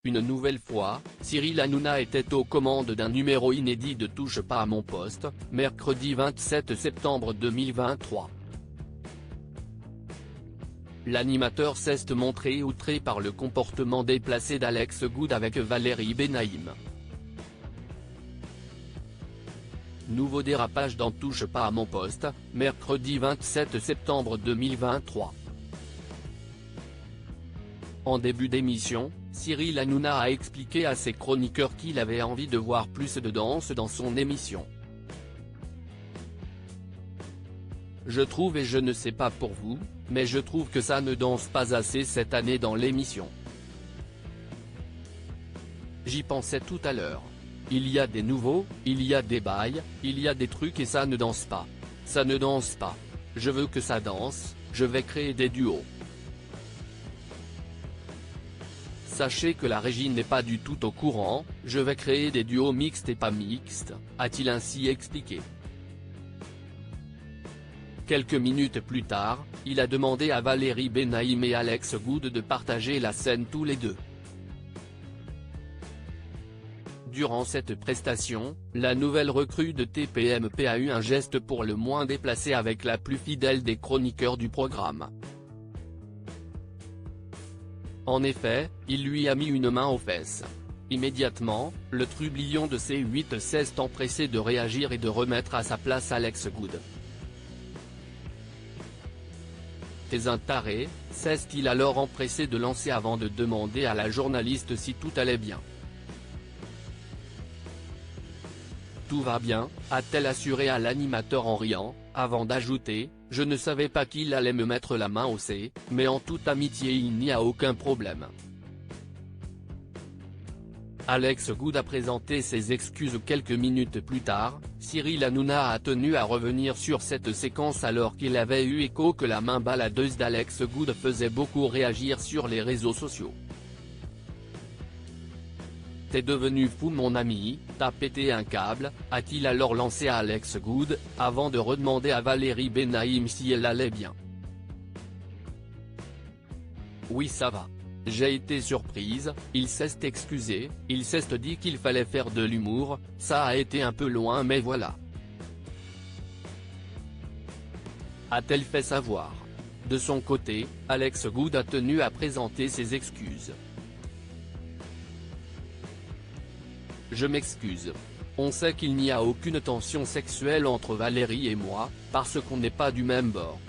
Une nouvelle fois, Cyril Hanouna était aux commandes d'un numéro inédit de Touche pas à mon poste, mercredi 27 septembre 2023. L'animateur s'est montré outré par le comportement déplacé d'Alex Goud avec Valérie Benaïm. Nouveau dérapage dans Touche pas à mon poste, mercredi 27 septembre 2023. En début d'émission, Cyril Hanouna a expliqué à ses chroniqueurs qu'il avait envie de voir plus de danse dans son émission. Je trouve, et je ne sais pas pour vous, mais je trouve que ça ne danse pas assez cette année dans l'émission. J'y pensais tout à l'heure. Il y a des nouveaux, il y a des bails, il y a des trucs et ça ne danse pas. Ça ne danse pas. Je veux que ça danse, je vais créer des duos. Sachez que la régie n'est pas du tout au courant, je vais créer des duos mixtes et pas mixtes, a-t-il ainsi expliqué. Quelques minutes plus tard, il a demandé à Valérie Benaïm et Alex Goud de partager la scène tous les deux. Durant cette prestation, la nouvelle recrue de TPMP a eu un geste pour le moins déplacé avec la plus fidèle des chroniqueurs du programme. En effet, il lui a mis une main aux fesses. Immédiatement, le trublion de C8 s'est empressé de réagir et de remettre à sa place Alex Goud. T'es un taré, s'est-il alors empressé de lancer avant de demander à la journaliste si tout allait bien. Tout va bien, a-t-elle assuré à l'animateur en riant, avant d'ajouter, je ne savais pas qu'il allait me mettre la main au C, mais en toute amitié il n'y a aucun problème. Alex Goud a présenté ses excuses quelques minutes plus tard. Cyril Hanouna a tenu à revenir sur cette séquence alors qu'il avait eu écho que la main baladeuse d'Alex Goud faisait beaucoup réagir sur les réseaux sociaux. T'es devenu fou mon ami, t'as pété un câble, a-t-il alors lancé à Alex Goud, avant de redemander à Valérie Benaïm si elle allait bien. Oui ça va. J'ai été surprise, il s'est excusé, il s'est dit qu'il fallait faire de l'humour, ça a été un peu loin mais voilà. A-t-elle fait savoir. De son côté, Alex Goud a tenu à présenter ses excuses. Je m'excuse. On sait qu'il n'y a aucune tension sexuelle entre Valérie et moi, parce qu'on n'est pas du même bord.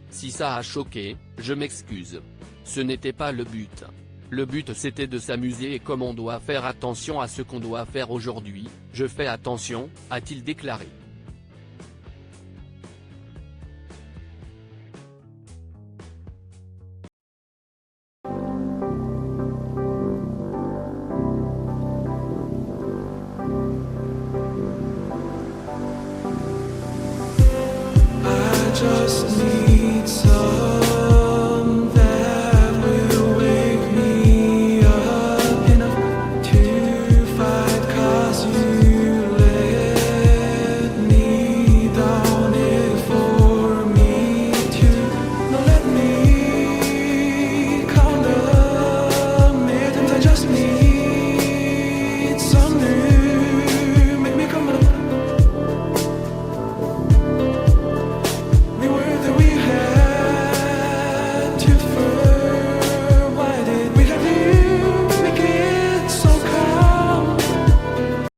Si ça a choqué, je m'excuse. Ce n'était pas le but. Le but c'était de s'amuser et comme on doit faire attention à ce qu'on doit faire aujourd'hui, je fais attention, a-t-il déclaré. Just need some